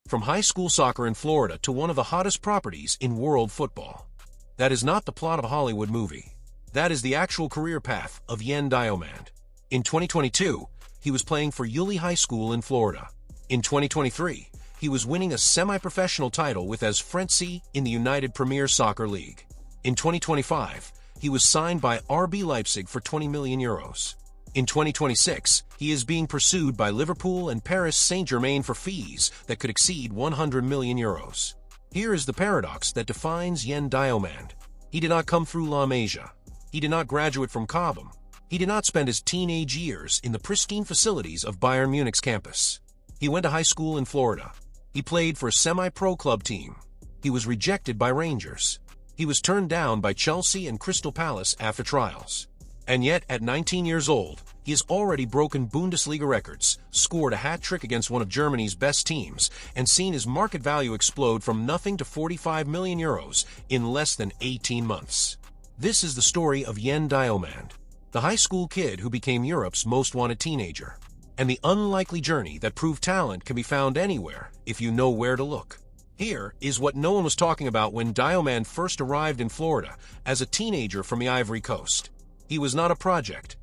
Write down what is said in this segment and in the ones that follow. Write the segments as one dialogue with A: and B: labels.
A: From high school soccer in Florida to one of the hottest properties in world football. That is not the plot of a Hollywood movie. That is the actual career path of Yan Diomande. In 2022, he was playing for Yulee High School in Florida. In 2023, he was winning a semi-professional title with AS Frenzi in the United Premier Soccer League. In 2025, he was signed by RB Leipzig for €20 million. In 2026, he is being pursued by Liverpool and Paris Saint-Germain for fees that could exceed €100 million. Here is the paradox that defines Yan Diomande. He did not come through La Masia. He did not graduate from Cobham. He did not spend his teenage years in the pristine facilities of Bayern Munich's campus. He went to high school in Florida. He played for a semi-pro club team. He was rejected by Rangers. He was turned down by Chelsea and Crystal Palace after trials. And yet, at 19 years old, he has already broken Bundesliga records, scored a hat-trick against one of Germany's best teams, and seen his market value explode from nothing to €45 million in less than 18 months. This is the story of Yan Diomande, the high school kid who became Europe's most wanted teenager, and the unlikely journey that proved talent can be found anywhere if you know where to look. Here is what no one was talking about when Diomande first arrived in Florida as a teenager from the Ivory Coast. He was not a project.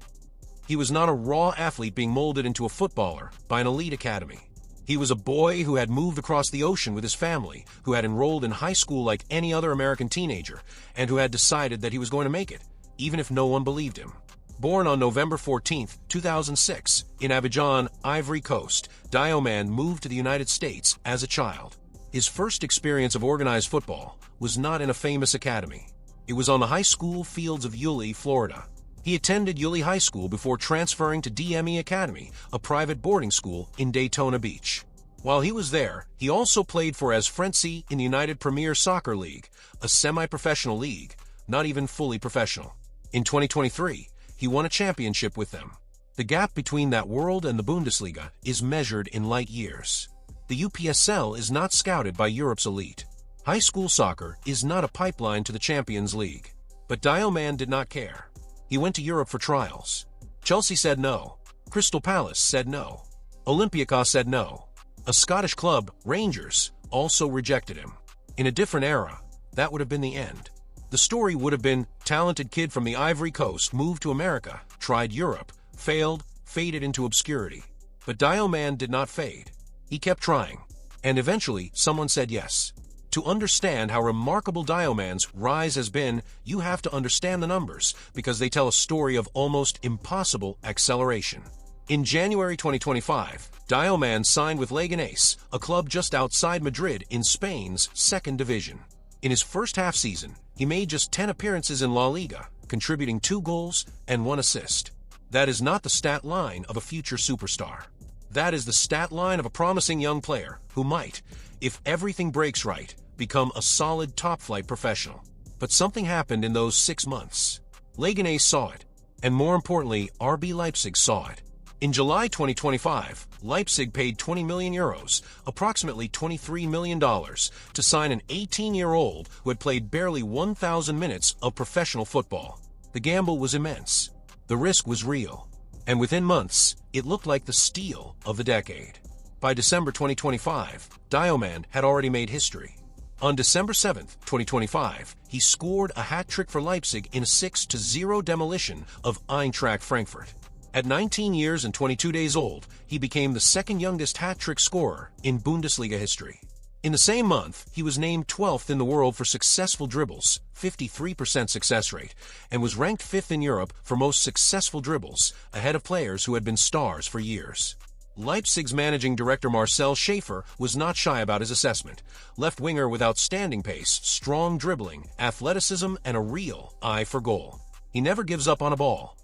A: He was not a raw athlete being molded into a footballer by an elite academy. He was a boy who had moved across the ocean with his family, who had enrolled in high school like any other American teenager, and who had decided that he was going to make it, even if no one believed him. Born on November 14, 2006, in Abidjan, Ivory Coast, Diomande moved to the United States as a child. His first experience of organized football was not in a famous academy. It was on the high school fields of Yulee, Florida. He attended Yulee High School before transferring to DME Academy, a private boarding school in Daytona Beach. While he was there, he also played for AS Frenzi in the United Premier Soccer League, a semi-professional league, not even fully professional. In 2023, he won a championship with them. The gap between that world and the Bundesliga is measured in light years. The UPSL is not scouted by Europe's elite. High school soccer is not a pipeline to the Champions League. But Diomande did not care. He went to Europe for trials. Chelsea said no. Crystal Palace said no. Olympiacos said no. A Scottish club, Rangers, also rejected him. In a different era, that would have been the end. The story would have been, talented kid from the Ivory Coast moved to America, tried Europe, failed, faded into obscurity. But Diomande did not fade. He kept trying. And eventually, someone said yes. To understand how remarkable Diomande's rise has been, you have to understand the numbers, because they tell a story of almost impossible acceleration. In January 2025, Diomande signed with Leganés, a club just outside Madrid in Spain's second division. In his first half season, he made just 10 appearances in La Liga, contributing 2 goals and 1 assist. That is not the stat line of a future superstar. That is the stat line of a promising young player who might, if everything breaks right, become a solid top-flight professional. But something happened in those 6 months. Leganés saw it, and more importantly, RB Leipzig saw it. In July 2025, Leipzig paid €20 million, approximately $23 million, to sign an 18-year-old who had played barely 1,000 minutes of professional football. The gamble was immense. The risk was real. And within months, it looked like the steal of the decade. By December 2025, Diomande had already made history. On December 7, 2025, he scored a hat-trick for Leipzig in a 6-0 demolition of Eintracht Frankfurt. At 19 years and 22 days old, he became the second youngest hat-trick scorer in Bundesliga history. In the same month, he was named 12th in the world for successful dribbles, 53% success rate, and was ranked 5th in Europe for most successful dribbles, ahead of players who had been stars for years. Leipzig's managing director Marcel Schäfer was not shy about his assessment. Left-winger with outstanding pace, strong dribbling, athleticism, and a real eye for goal. He never gives up on a ball.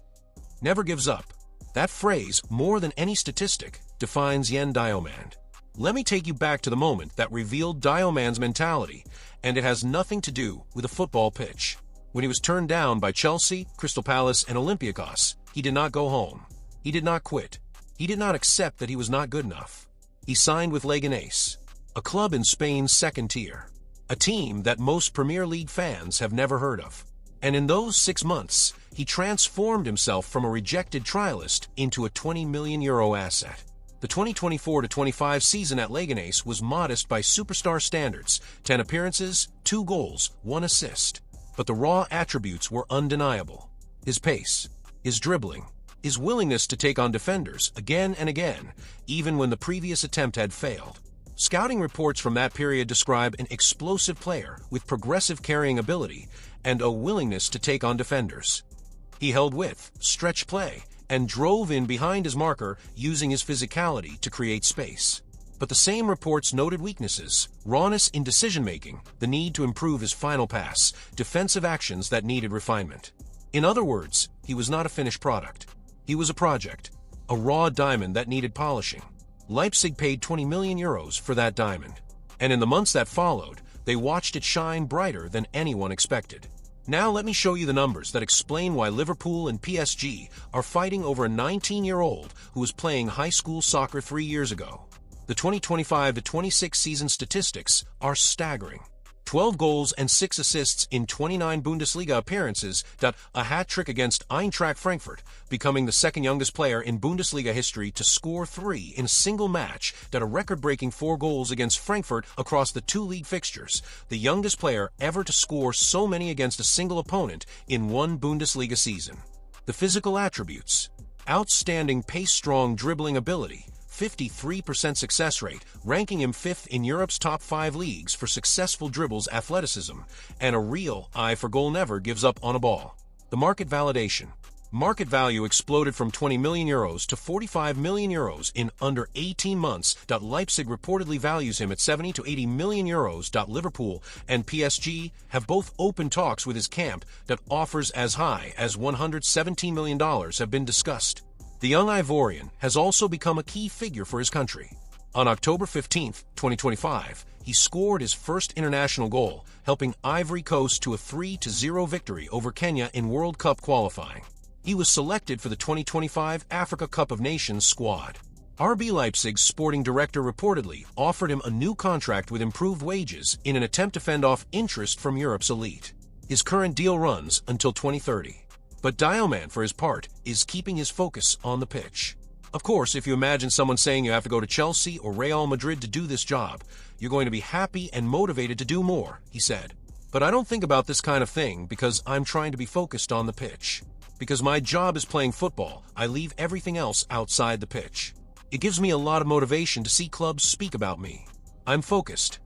A: Never gives up. That phrase, more than any statistic, defines Yan Diomande. Let me take you back to the moment that revealed Diomande's mentality, and it has nothing to do with a football pitch. When he was turned down by Chelsea, Crystal Palace, and Olympiacos, he did not go home. He did not quit. He did not accept that he was not good enough. He signed with Leganés, a club in Spain's second tier, a team that most Premier League fans have never heard of. And in those 6 months, he transformed himself from a rejected trialist into a €20 million asset. The 2024-25 season at Leganés was modest by superstar standards: 10 appearances, 2 goals, 1 assist. But the raw attributes were undeniable. His pace, his dribbling, his willingness to take on defenders again and again, even when the previous attempt had failed. Scouting reports from that period describe an explosive player with progressive carrying ability and a willingness to take on defenders. He held width, stretched play, and drove in behind his marker using his physicality to create space. But the same reports noted weaknesses: rawness in decision-making, the need to improve his final pass, defensive actions that needed refinement. In other words, he was not a finished product. He was a project, a raw diamond that needed polishing. Leipzig paid €20 million for that diamond, and in the months that followed, they watched it shine brighter than anyone expected. Now let me show you the numbers that explain why Liverpool and PSG are fighting over a 19-year-old who was playing high school soccer 3 years ago. The 2025-26 season statistics are staggering. 12 goals and 6 assists in 29 Bundesliga appearances, a hat-trick against Eintracht Frankfurt, becoming the second youngest player in Bundesliga history to score 3 in a single match, a record-breaking 4 goals against Frankfurt across the 2 league fixtures, the youngest player ever to score so many against a single opponent in one Bundesliga season. The physical attributes: outstanding pace-strong dribbling ability, 53% success rate, ranking him 5th in Europe's top 5 leagues for successful dribbles athleticism, and a real eye for goal, never gives up on a ball. The market validation. Market value exploded from €20 million to €45 million in under 18 months. Leipzig reportedly values him at €70 to €80 million. Liverpool and PSG have both opened talks with his camp. Offers as high as $117 million have been discussed. The young Ivorian has also become a key figure for his country. On October 15, 2025, he scored his first international goal, helping Ivory Coast to a 3-0 victory over Kenya in World Cup qualifying. He was selected for the 2025 Africa Cup of Nations squad. RB Leipzig's sporting director reportedly offered him a new contract with improved wages in an attempt to fend off interest from Europe's elite. His current deal runs until 2030. But Diomande, for his part, is keeping his focus on the pitch. Of course, if you imagine someone saying you have to go to Chelsea or Real Madrid to do this job, you're going to be happy and motivated to do more, he said. But I don't think about this kind of thing because I'm trying to be focused on the pitch. Because my job is playing football, I leave everything else outside the pitch. It gives me a lot of motivation to see clubs speak about me. I'm focused.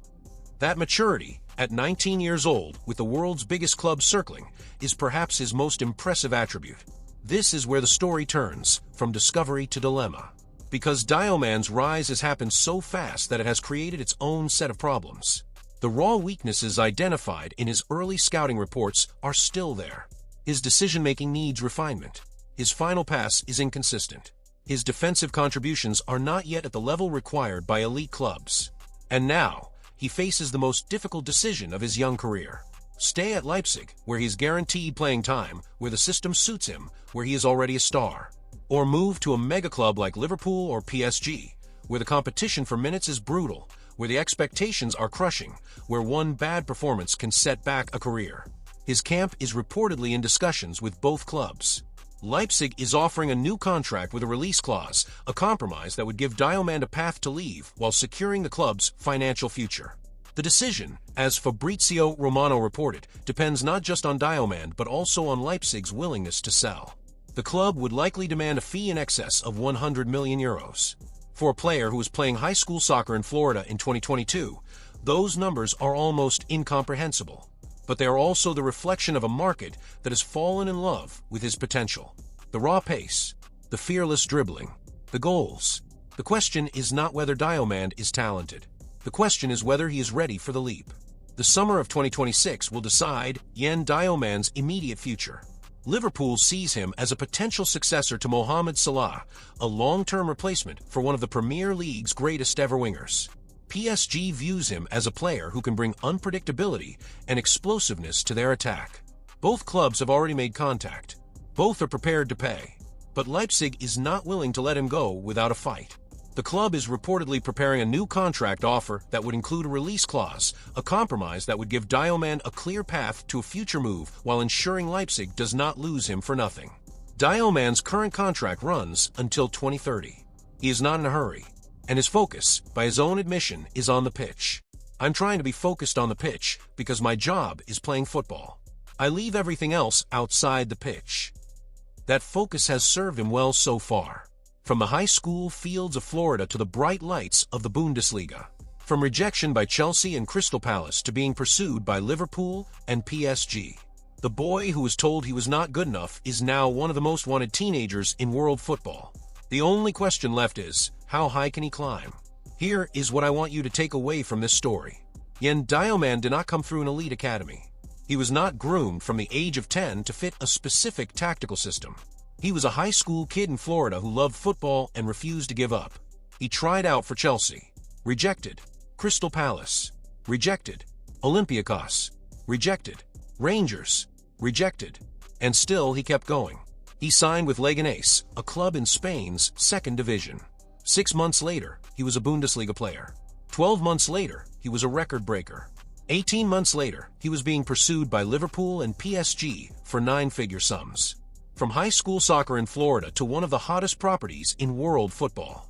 A: That maturity, at 19 years old, with the world's biggest club circling, is perhaps his most impressive attribute. This is where the story turns, from discovery to dilemma. Because Diomande's rise has happened so fast that it has created its own set of problems. The raw weaknesses identified in his early scouting reports are still there. His decision-making needs refinement. His final pass is inconsistent. His defensive contributions are not yet at the level required by elite clubs. And now, he faces the most difficult decision of his young career. Stay at Leipzig, where he's guaranteed playing time, where the system suits him, where he is already a star. Or move to a mega club like Liverpool or PSG, where the competition for minutes is brutal, where the expectations are crushing, where one bad performance can set back a career. His camp is reportedly in discussions with both clubs. Leipzig is offering a new contract with a release clause, a compromise that would give Diomande a path to leave while securing the club's financial future. The decision, as Fabrizio Romano reported, depends not just on Diomande but also on Leipzig's willingness to sell. The club would likely demand a fee in excess of €100 million. For a player who was playing high school soccer in Florida in 2022, those numbers are almost incomprehensible. But they are also the reflection of a market that has fallen in love with his potential. The raw pace, the fearless dribbling, the goals. The question is not whether Diomande is talented. The question is whether he is ready for the leap. The summer of 2026 will decide Yan Diomande's immediate future. Liverpool sees him as a potential successor to Mohamed Salah, a long-term replacement for one of the Premier League's greatest ever wingers. PSG views him as a player who can bring unpredictability and explosiveness to their attack. Both clubs have already made contact. Both are prepared to pay. But Leipzig is not willing to let him go without a fight. The club is reportedly preparing a new contract offer that would include a release clause, a compromise that would give Diomande a clear path to a future move while ensuring Leipzig does not lose him for nothing. Diomande's current contract runs until 2030. He is not in a hurry, and his focus, by his own admission, is on the pitch. I'm trying to be focused on the pitch because my job is playing football. I leave everything else outside the pitch. That focus has served him well so far. From the high school fields of Florida to the bright lights of the Bundesliga. From rejection by Chelsea and Crystal Palace to being pursued by Liverpool and PSG. The boy who was told he was not good enough is now one of the most wanted teenagers in world football. The only question left is, how high can he climb? Here is what I want you to take away from this story. Yan Diomande did not come through an elite academy. He was not groomed from the age of 10 to fit a specific tactical system. He was a high school kid in Florida who loved football and refused to give up. He tried out for Chelsea. Rejected. Crystal Palace. Rejected. Olympiacos. Rejected. Rangers. Rejected. And still he kept going. He signed with Leganés, a club in Spain's second division. 6 months later, he was a Bundesliga player. 12 months later, he was a record breaker. 18 months later, he was being pursued by Liverpool and PSG for 9-figure sums. From high school soccer in Florida to one of the hottest properties in world football.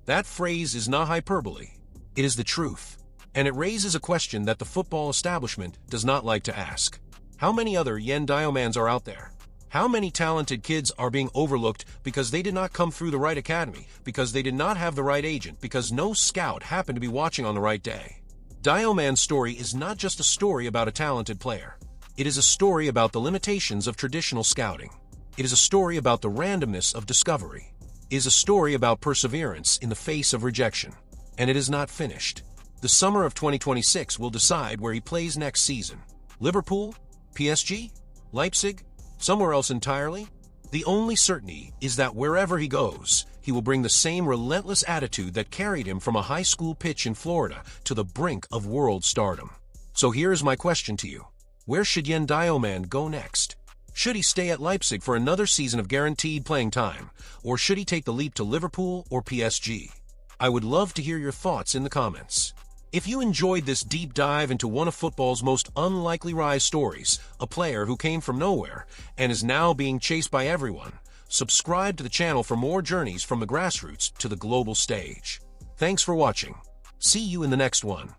A: That phrase is not hyperbole. It is the truth. And it raises a question that the football establishment does not like to ask. How many other Yan Diomandes are out there? How many talented kids are being overlooked because they did not come through the right academy, because they did not have the right agent, because no scout happened to be watching on the right day? Diomande's story is not just a story about a talented player. It is a story about the limitations of traditional scouting. It is a story about the randomness of discovery. It is a story about perseverance in the face of rejection. And it is not finished. The summer of 2026 will decide where he plays next season. Liverpool? PSG? Leipzig? Somewhere else entirely? The only certainty is that wherever he goes, he will bring the same relentless attitude that carried him from a high school pitch in Florida to the brink of world stardom. So here is my question to you. Where should Yan Diomande go next? Should he stay at Leipzig for another season of guaranteed playing time, or should he take the leap to Liverpool or PSG? I would love to hear your thoughts in the comments. If you enjoyed this deep dive into one of football's most unlikely rise stories, a player who came from nowhere and is now being chased by everyone, subscribe to the channel for more journeys from the grassroots to the global stage. Thanks for watching. See you in the next one.